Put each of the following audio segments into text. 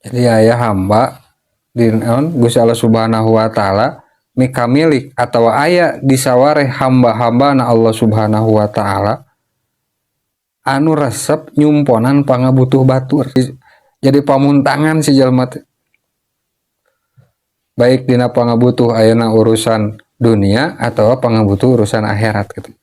Jadi aya hamba di Gusti Allah Subhanahu wa taala mika milik atau aya disaware hamba-hamba na Allah Subhanahu wa taala anu resep nyumponan pangabutuh batur. Jadi pamuntangan si jalma teh. Baik dina pangabutuh ayeuna urusan dunia atau pangabutuh urusan akhirat gitu.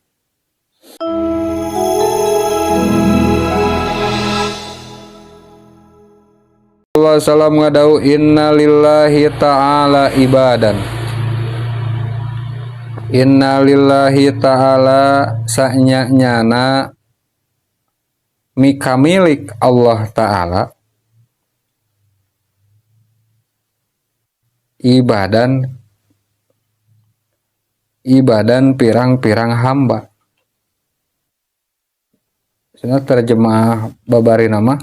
Allah salam ngadau inna lillahi ta'ala ibadan. Inna lillahi ta'ala sa'nya-nyana mika milik Allah ta'ala ibadan pirang-pirang hamba. Sebenarnya terjemah babari nama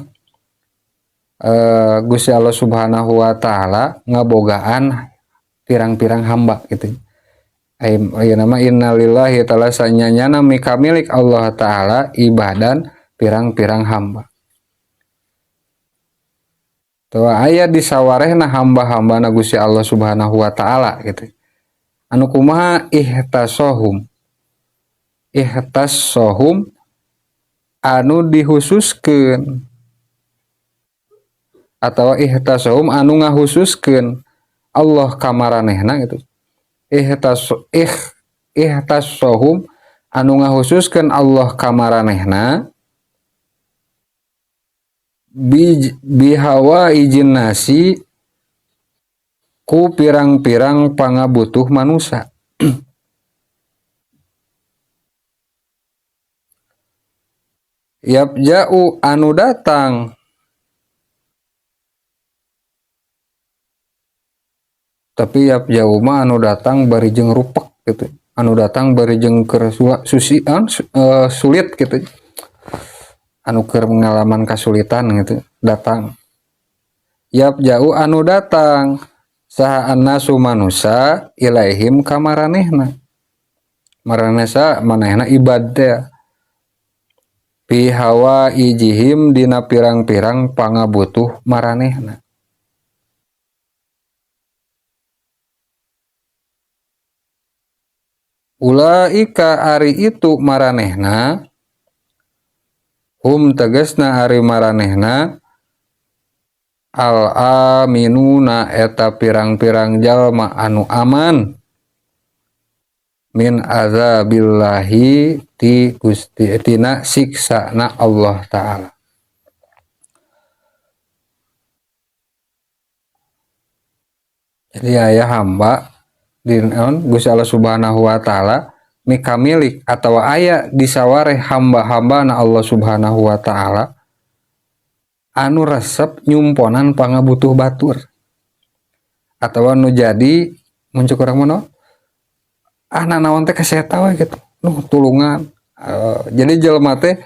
Gusti Allah Subhanahu wa taala ngabogaan pirang-pirang hamba gitu. Aya nama innalillahi ta'ala sanyana mika milik Allah taala ibadan pirang-pirang hamba. Tuh aya disawarehna hamba-hamba na Gusti Allah Subhanahu wa taala gitu. Anu kumaha ihtasohum anu dihususkeun atau ihtasohum anu ngahususkeun Allah kamaranehna gitu. Ihtasohum anu ngahususkeun Allah kamaranehna bihawa izin nasi ku pirang-pirang pangabutuh manusia. Yabja'u anu datang tapi yabja'u mah anu datang bari jeung rupek gitu. Anu datang bari jeung keur sulit gitu. Anu keur pengalaman kasulitan gitu datang. Yabja'u anu datang saha annasu manusa ilaihim kamaranehna. Maranesa manehna ibadah. Fi hawa ijihim dina pirang-pirang pangabutuh maranehna. Ulaika ari itu maranehna hum tegasna ari maranehna al aminuna eta pirang-pirang jalma anu aman min azabillahi ti Gusti tina siksana Allah taala. Jadi aya hamba di Gusti Allah Subhanahu wa taala mika milik atau aya disaware hamba-hamba na Allah Subhanahu wa taala anu resep nyumponan pangabutuh batur. Atau anu jadi muncul urang mah naon teh kaseta we gitu. Tulungan. Jadi jelema teh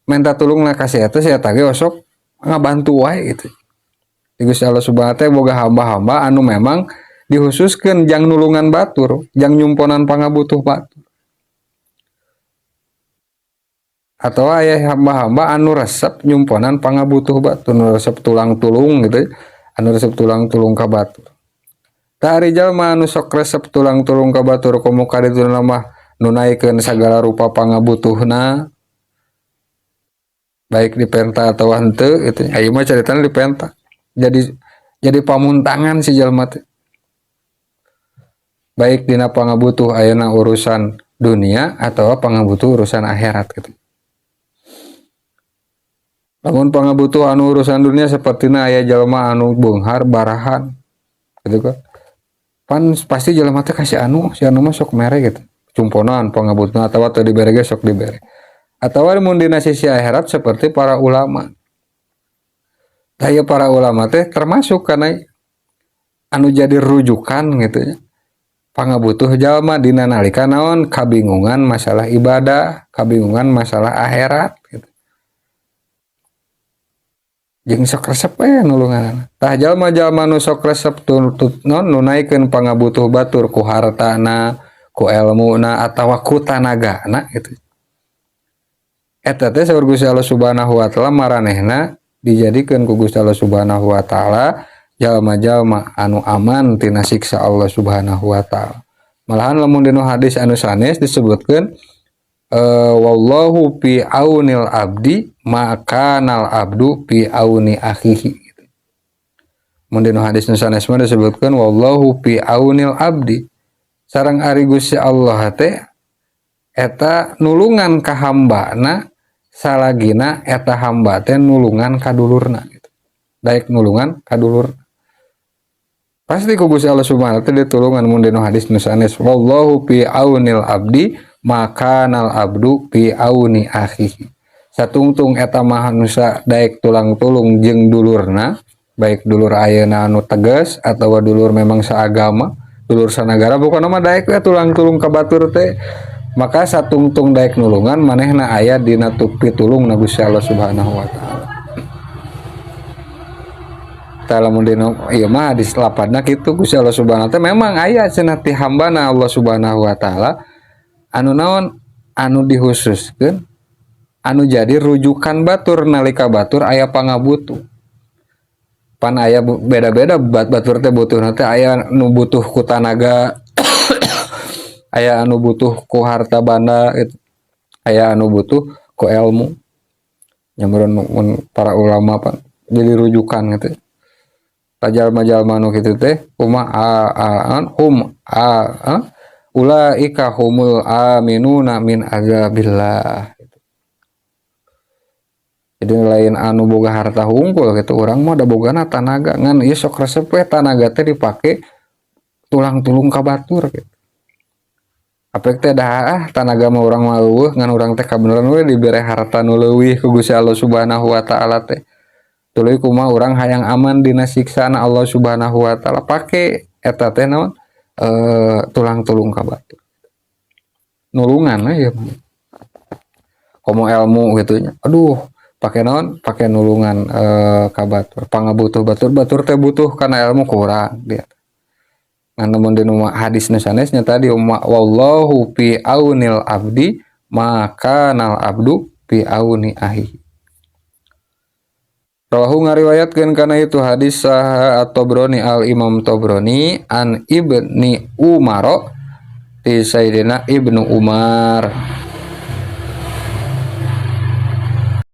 minta tulung na kaseta saya ge osok ngabantu wae gitu. Gusti Allah Subhanahu wa taala boga hamba-hamba anu memang dihususkeun jang nulungan batur, jang nyumponan pangabutuh batur. Atau aya hamba-hamba anu resep nyumponan pangabutuh batur, anu resep tulang tulung gitu, anu resep tulang tulung ka batur. Tari jalma anu sok resep tulang tulung ka batur komo kadituna mah nunaikeun sagala rupa pangabutuhna baik dipenta atau henteu gitu. Ayeuna mah caritana dipenta. Jadi pamuntangan si jalma teh. Baik dina pangabutuh ayeuna urusan dunia atau pangabutuh urusan akhirat gitu. Lamun pangabutuh anu urusan dunia sapertina aya jalma anu beunghar barahan gitu kan. Pan pasti jalma teh kasih anu, si anu mah sok mere gitu. Cumponan pangabutuhna atawa teu dibere ge sok dibere. Atawa mun dina sisi akhirat seperti para ulama. Daya para ulama teh termasuk kana anu jadi rujukan gitu ya. Pangabutuh jalma dina nalika naon kabingungan masalah ibadah, kabingungan masalah akhirat gitu. Jeung sok resep we nulungan. Tah jalma-jalma nu sok resep non nunaikeun pangabutuh batur ku hartana, ku ilmuna atawa ku tanagana gitu. Eta teh saur Gusti Allah Subhanahu wa taala maranehna dijadikan ku Gusti Allah Subhanahu wa taala jalma-jalma anu aman tina siksa Allah Subhanahu wa taala. Malahan lamun dina hadis anu sanes disebutkeun wallahu fi aunil abdi maka nal abdu fi auni akhihi. Mun dina hadis nu sanes mah disebutkeun wallahu fi aunil abdi. Sareng ari Gusti Allah teh eta nulungan ka hambana salagina eta hamba teh nulungan ka dulurna gitu. Daek nulungan ka dulur. Pasti ku Gusti Allah Subhanahu wa taala ditulungan mun dina hadis nu sanes wallahu fi aunil abdi maka nal abdu fi auni akhihi. Satungtung eta manusia daek tulang tulung jeung dulurna, baik dulur ayeuna anu tegas atawa dulur memang saagama, dulur sanagara pokona mah daek we tulang tulung ka batur teh. Maka satungtung daek nulungan manehna aya dina pitulungna Gusti Allah Subhanahu wa taala. Lamun dina ieu mah hadis lapadna kitu Gusti Allah Subhanahu wa taala memang aya cenah ti hambana Allah Subhanahu wa taala anu naon anu dihususkeun anu jadi rujukan batur nalika batur aya pangabutuh. Pan aya beda-beda batur teh butuhna teh aya nu butuh ku tanaga aya anu butuh ku harta banda aya anu butuh ku ilmu. Nyameureun para ulama pan jadi rujukan gitu. Jalma-jalma nu kitu teh ulaika humul aminuna min azabillah. Jadi lain anu boga harta hungkul gitu urang mah da bogana tanaga ngan ieu sok resep we tanaga teh dipake tulang tulung ka batur gitu. Apek teh dah tanaga mah urang mah eueuh ngan urang teh kabeneran we dibere harta nu leuwih ku Gusti Allah Subhanahu wa taala teh. Tuluy kumaha urang hayang aman dina siksana Allah Subhanahu wa taala pake eta teh naon tulang tulung ka batur. Nulungan ya. Komo ilmu gitu nya. Aduh, pake naon? Pake nulungan ka batur. Pangabutuh batur teh butuh kana ilmu kurang dia. Ngan mun dina hadis nu sanes nya tadi wallahu fi aunil abdi maka nal abdu fi auni ahi. Rawahu ngariwayatkeun kana itu hadis saha at-Tabrani al-Imam Tabrani an Ibni Umar ti Sayyidina Ibnu Umar